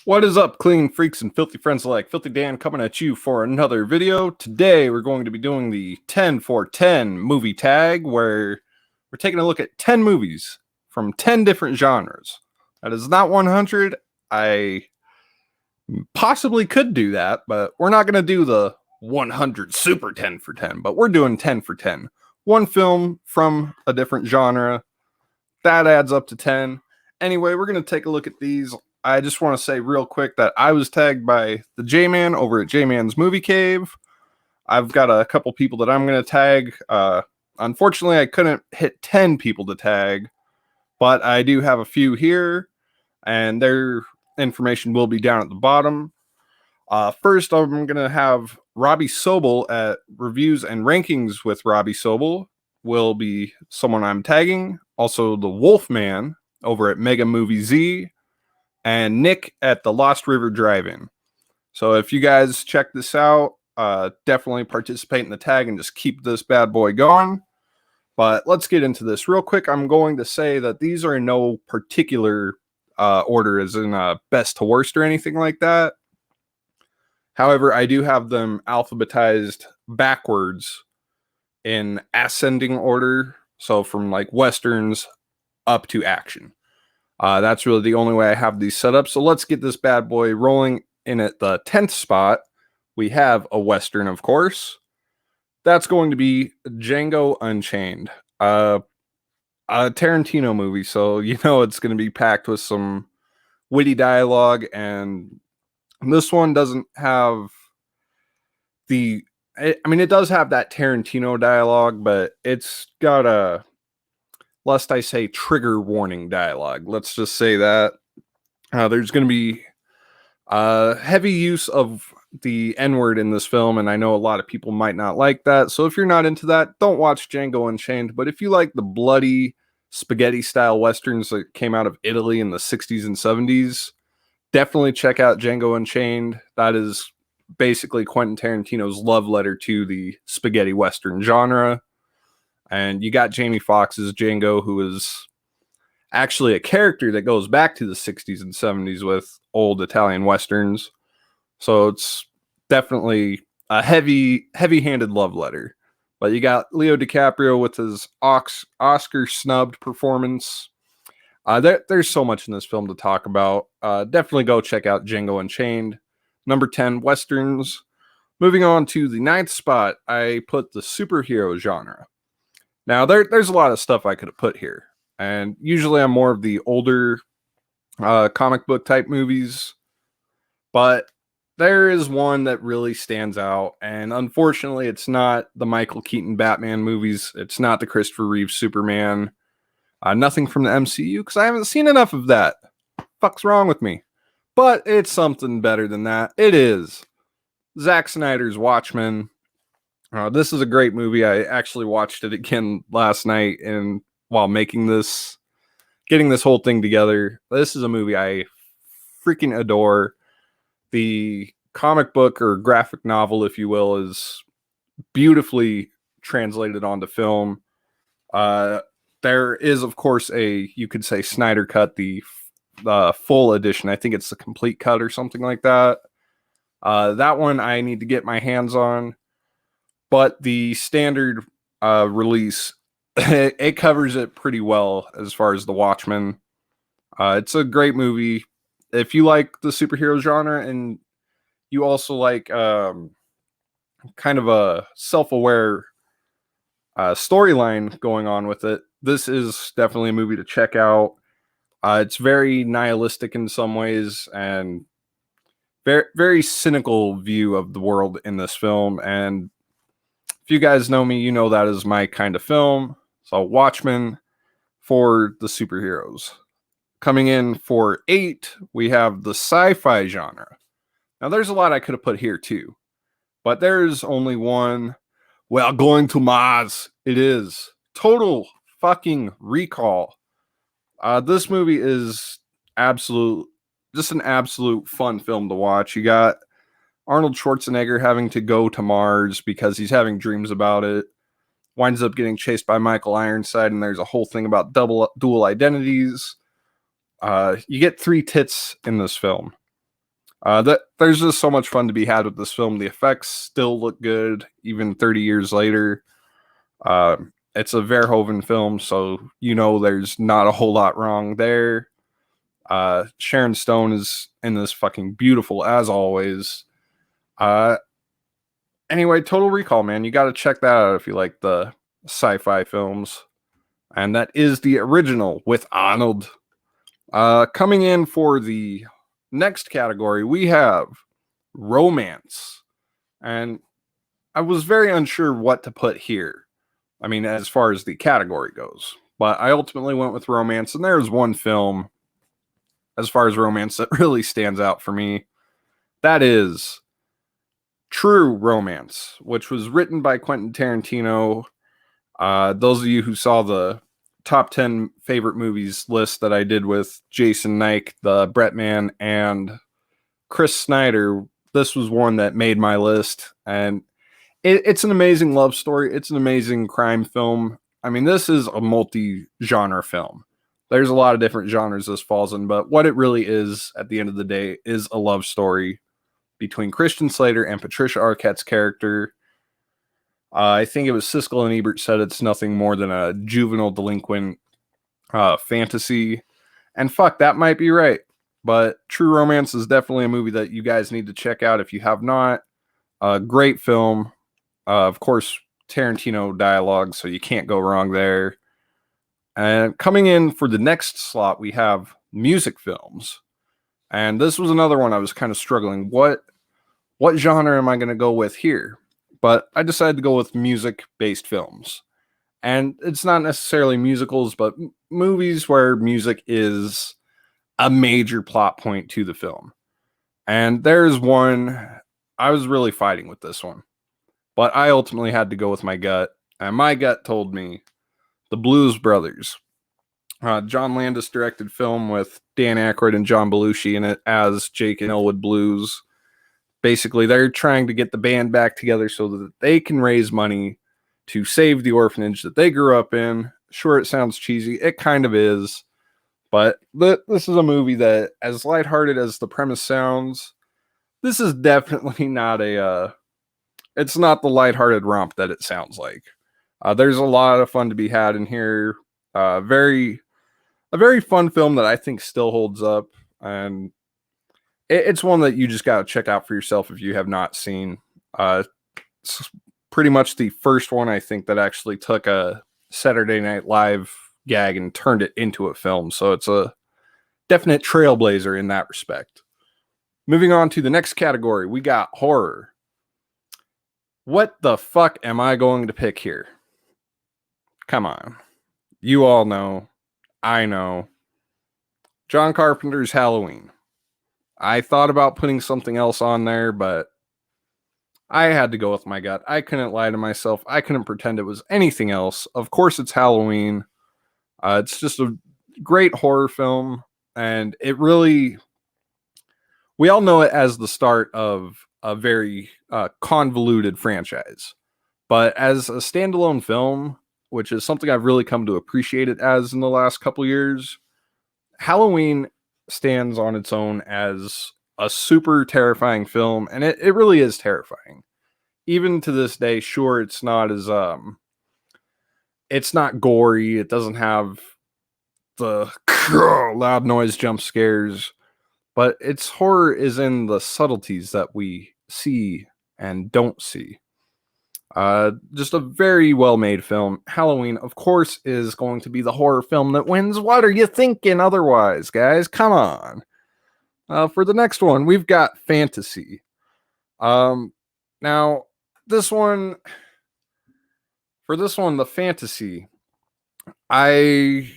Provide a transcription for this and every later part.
What is up, clean freaks and filthy friends alike? Filthy Dan coming at you for another video. Today, we're going to be doing the 10 for 10 movie tag, where we're taking a look at 10 movies from 10 different genres. That is not 100. I possibly could do that, but we're not going to do the 100 super 10 for 10, but we're doing 10 for 10. One film from a different genre. That adds up to 10. Anyway, we're going to take a look at these. I just want to say real quick that I was tagged by the JMan over at JMan's Movie Cave. I've got a couple people that I'm going to tag. Unfortunately, I couldn't hit 10 people to tag, but I do have a few here, and their information will be down at the bottom. First, I'm going to have Robbie Sobel at Reviews and Rankings with Robbie Sobel will be someone I'm tagging. Also, the Wolfman over at Mega Movie Z, and Nick at the Lost River Drive-In. So if you guys check this out, definitely participate in the tag and just keep this bad boy going. But let's get into this real quick. I'm going to say that these are in no particular order, as in best to worst or anything like that. However, I do have them alphabetized backwards in ascending order. So from like westerns up to action. That's really the only way I have these set up. So let's get this bad boy rolling. In at the 10th spot, we have a Western, of course. That's going to be Django Unchained. A Tarantino movie, so you know it's going to be packed with some witty dialogue, and this one doesn't have it does have that Tarantino dialogue, but it's got a, lest I say, trigger warning dialogue. Let's just say that. There's going to be heavy use of the N-word in this film, and I know a lot of people might not like that. So if you're not into that, don't watch Django Unchained. But if you like the bloody spaghetti-style westerns that came out of Italy in the 60s and 70s, definitely check out Django Unchained. That is basically Quentin Tarantino's love letter to the spaghetti western genre. And you got Jamie Foxx's Django, who is actually a character that goes back to the 60s and 70s with old Italian westerns. So it's definitely a heavy-handed love letter. But you got Leo DiCaprio with his Oscar-snubbed performance. There's so much in this film to talk about. Definitely go check out Django Unchained. Number 10, westerns. Moving on to the 9th spot, I put the superhero genre. Now, there's a lot of stuff I could have put here. And usually I'm more of the older comic book type movies. But there is one that really stands out. And unfortunately, it's not the Michael Keaton Batman movies. It's not the Christopher Reeve Superman. Nothing from the MCU, because I haven't seen enough of that. Fuck's wrong with me? But it's something better than that. It is Zack Snyder's Watchmen. This is a great movie. I actually watched it again last night, and while getting this whole thing together. This is a movie I freaking adore. The comic book or graphic novel, if you will, is beautifully translated onto film. There is, of course, you could say Snyder cut, the full edition. I think it's the complete cut or something like that. That one I need to get my hands on. But the standard release, it covers it pretty well as far as the Watchmen. It's a great movie. If you like the superhero genre and you also like kind of a self-aware storyline going on with it, this is definitely a movie to check out. It's very nihilistic in some ways and very, very cynical view of the world in this film. And if you guys know me, you know that is my kind of film. So Watchmen for the superheroes. Coming in for 8, we have the sci-fi genre. Now there's a lot I could have put here too, but there's only one. Well, going to Mars. It is Total fucking Recall. This movie is just an absolute fun film to watch. You got Arnold Schwarzenegger having to go to Mars because he's having dreams about it. Winds up getting chased by Michael Ironside, and there's a whole thing about dual identities. You get 3 tits in this film. There's just so much fun to be had with this film. The effects still look good, even 30 years later. Uh, it's a Verhoeven film, so there's not a whole lot wrong there. Sharon Stone is in this fucking beautiful as always. Uh, anyway, Total Recall, man, you got to check that out if you like the sci-fi films. And that is the original with Arnold. Coming in for the next category, we have romance. And I was very unsure what to put here. I mean, as far as the category goes. But I ultimately went with romance, and there's one film, as far as romance, that really stands out for me. That is True Romance, which was written by Quentin Tarantino. Those of you who saw the top 10 favorite movies list that I did with Jason Nike, the Brettman, and Chris Snyder, this was one that made my list. And it's an amazing love story. It's an amazing crime film. I mean, this is a multi-genre film. There's a lot of different genres this falls in, but what it really is at the end of the day is a love story between Christian Slater and Patricia Arquette's character. I think it was Siskel and Ebert said it's nothing more than a juvenile delinquent fantasy. And fuck, that might be right. But True Romance is definitely a movie that you guys need to check out if you have not. Great film. Of course, Tarantino dialogue, so you can't go wrong there. And coming in for the next slot, we have music films. And this was another one I was kind of struggling. What genre am I going to go with here? But I decided to go with music-based films. And it's not necessarily musicals, but movies where music is a major plot point to the film. And there's one, I was really fighting with this one. But I ultimately had to go with my gut. And my gut told me The Blues Brothers. John Landis directed film with Dan Aykroyd and John Belushi in it as Jake and Elwood Blues. Basically, they're trying to get the band back together so that they can raise money to save the orphanage that they grew up in. Sure, it sounds cheesy. It kind of is. But this is a movie that, as lighthearted as the premise sounds, this is definitely not it's not the lighthearted romp that it sounds like. There's a lot of fun to be had in here. A very fun film that I think still holds up. And it's one that you just got to check out for yourself if you have not seen. It's pretty much the first one, I think, that actually took a Saturday Night Live gag and turned it into a film. So it's a definite trailblazer in that respect. Moving on to the next category, we got horror. What the fuck am I going to pick here? Come on. You all know. I know. John Carpenter's Halloween. I thought about putting something else on there, but I had to go with my gut. I couldn't lie to myself. I couldn't pretend it was anything else. Of course, it's Halloween. It's just a great horror film, and it really... We all know it as the start of a very convoluted franchise. But as a standalone film, which is something I've really come to appreciate it as in the last couple years, Halloween stands on its own as a super terrifying film, and it really is terrifying. Even to this day, sure, it's not gory, it doesn't have the loud noise jump scares, but its horror is in the subtleties that we see and don't see. Just a very well-made film. Halloween, of course, is going to be the horror film that wins. What are you thinking otherwise, guys? Come on. For the next one, we've got fantasy. Now, this one, the fantasy, I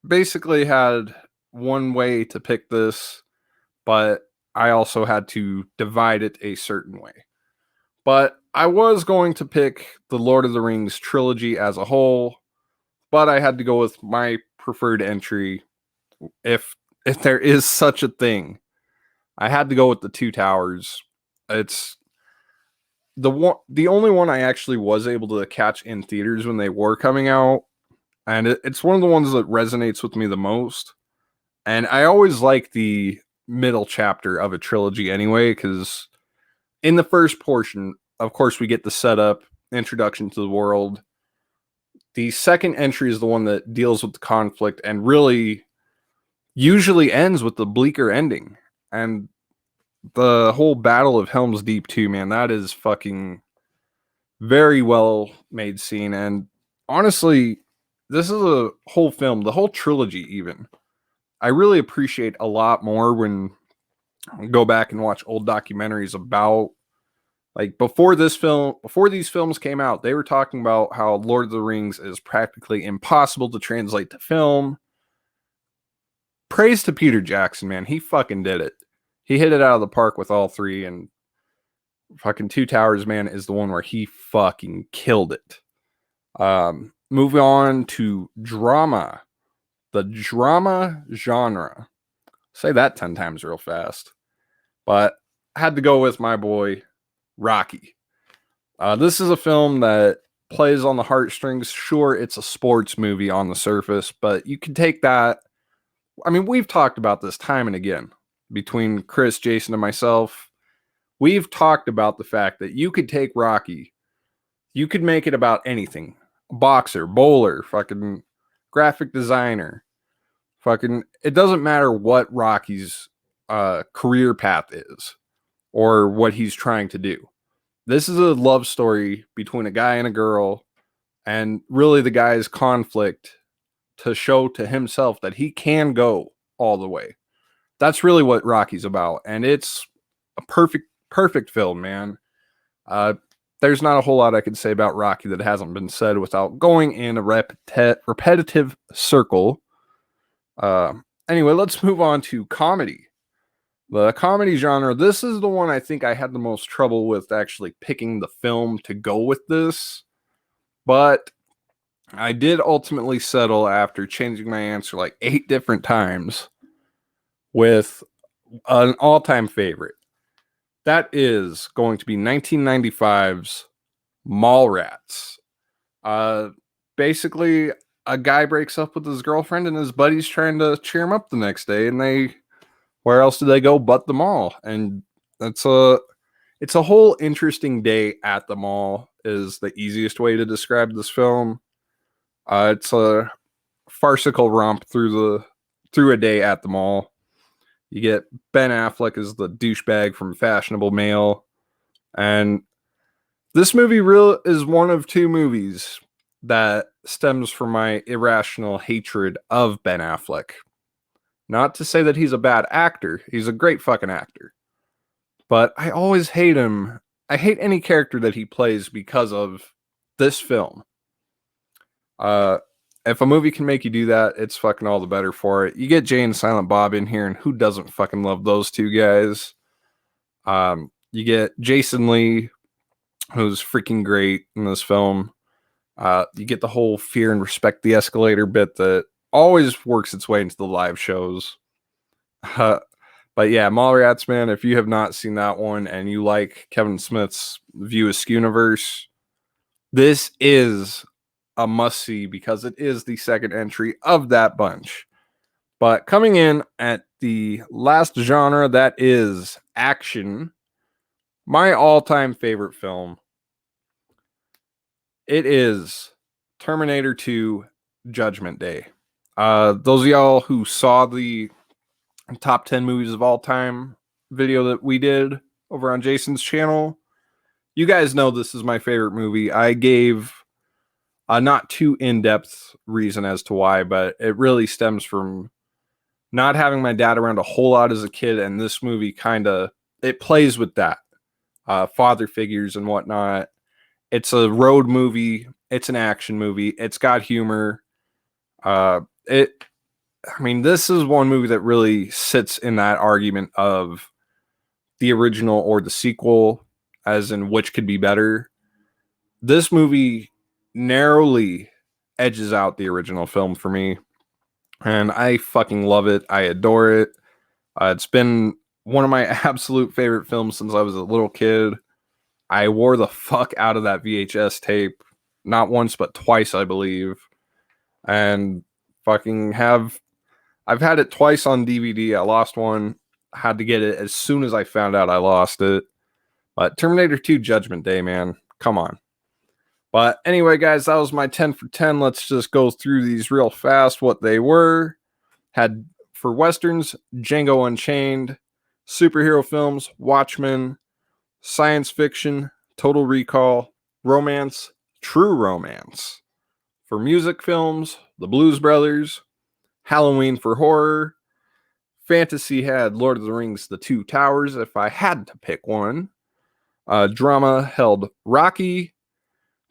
basically had one way to pick this, but I also had to divide it a certain way. But I was going to pick the Lord of the Rings trilogy as a whole, but I had to go with my preferred entry, if there is such a thing. I had to go with the Two Towers. It's the only one I actually was able to catch in theaters when they were coming out, and it's one of the ones that resonates with me the most. And I always like the middle chapter of a trilogy anyway, because in the first portion, of course, we get the setup, introduction to the world. The second entry is the one that deals with the conflict and really usually ends with the bleaker ending. And the whole Battle of Helm's Deep too, man, that is fucking very well made scene. And honestly, this is a whole film, the whole trilogy even. I really appreciate a lot more when I go back and watch old documentaries about, like, before these films came out, they were talking about how Lord of the Rings is practically impossible to translate to film. Praise to Peter Jackson, man. He fucking did it. He hit it out of the park with all three, and fucking Two Towers, man, is the one where he fucking killed it. Moving on to drama. The drama genre. Say that 10 times real fast. But I had to go with my boy, Rocky. This is a film that plays on the heartstrings. Sure, it's a sports movie on the surface, but you can take that. I mean, we've talked about this time and again between Chris, Jason, and myself. We've talked about the fact that you could take Rocky, you could make it about anything. Boxer, bowler, fucking graphic designer, fucking, it doesn't matter what Rocky's career path is or what he's trying to do. This is a love story between a guy and a girl, and really the guy's conflict to show to himself that he can go all the way. That's really what Rocky's about, and it's a perfect film, man. There's not a whole lot I could say about Rocky that hasn't been said without going in a repetitive circle. Anyway, let's move on to comedy. The comedy genre, this is the one I think I had the most trouble with actually picking the film to go with this. But I did ultimately settle after changing my answer like 8 different times with an all-time favorite. That is going to be 1995's Mallrats. Basically, a guy breaks up with his girlfriend and his buddy's trying to cheer him up the next day, and where else do they go but the mall? And it's a whole interesting day at the mall is the easiest way to describe this film. It's a farcical romp through a day at the mall. You get Ben Affleck as the douchebag from Fashionable Male, and this movie is one of 2 movies that stems from my irrational hatred of Ben Affleck. Not to say that he's a bad actor. He's a great fucking actor. But I always hate him. I hate any character that he plays because of this film. If a movie can make you do that, it's fucking all the better for it. You get Jay and Silent Bob in here, and who doesn't fucking love those 2 guys? You get Jason Lee, who's freaking great in this film. You get the whole fear and respect the escalator bit that always works its way into the live shows. But yeah, Mallrats, man, if you have not seen that one and you like Kevin Smith's View Askewniverse, this is a must-see because it is the second entry of that bunch. But coming in at the last genre, that is action, my all-time favorite film, it is Terminator 2 Judgment Day. Those of y'all who saw the top 10 movies of all time video that we did over on Jason's channel, you guys know this is my favorite movie. I gave a not too in-depth reason as to why, but it really stems from not having my dad around a whole lot as a kid, and this movie it plays with that. Father figures and whatnot. It's a road movie. It's an action movie. It's got humor. This is one movie that really sits in that argument of the original or the sequel, as in which could be better. This movie narrowly edges out the original film for me, and I fucking love it. I adore it. It's been one of my absolute favorite films since I was a little kid. I wore the fuck out of that VHS tape, not once but twice, I believe, and I've had it twice on DVD. I lost one had to get it as soon as I found out I lost it. But Terminator 2 Judgment Day, man. Come on. But anyway, guys, that was my 10 for 10. Let's just go through these real fast, what they were. Had for Westerns, Django Unchained. Superhero films, Watchman. Science fiction, Total Recall. Romance, True Romance. For music films, The Blues Brothers. Halloween for horror. Fantasy had Lord of the Rings, The Two Towers, if I had to pick one. Drama held Rocky.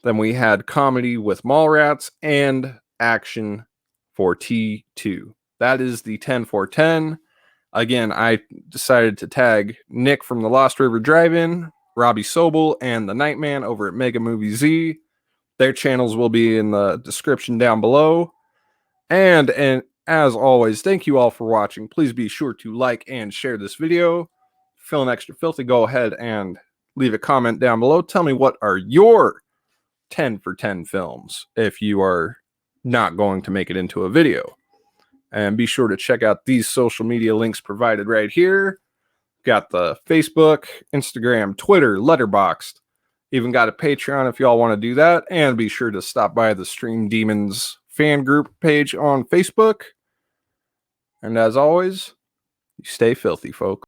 Then we had comedy with Mallrats and action for T2. That is the 10 for 10. Again, I decided to tag Nick from the Lost River Drive-In, Robbie Sobel, and the Nightman over at Mega Movie Z. Their channels will be in the description down below. And as always, thank you all for watching. Please be sure to like and share this video. If you're feeling extra filthy, go ahead and leave a comment down below. Tell me what are your 10 for 10 films if you are not going to make it into a video. And be sure to check out these social media links provided right here. Got the Facebook, Instagram, Twitter, Letterboxd. Even got a Patreon if y'all want to do that. And be sure to stop by the Stream Demons fan group page on Facebook. And as always, you stay filthy, folks.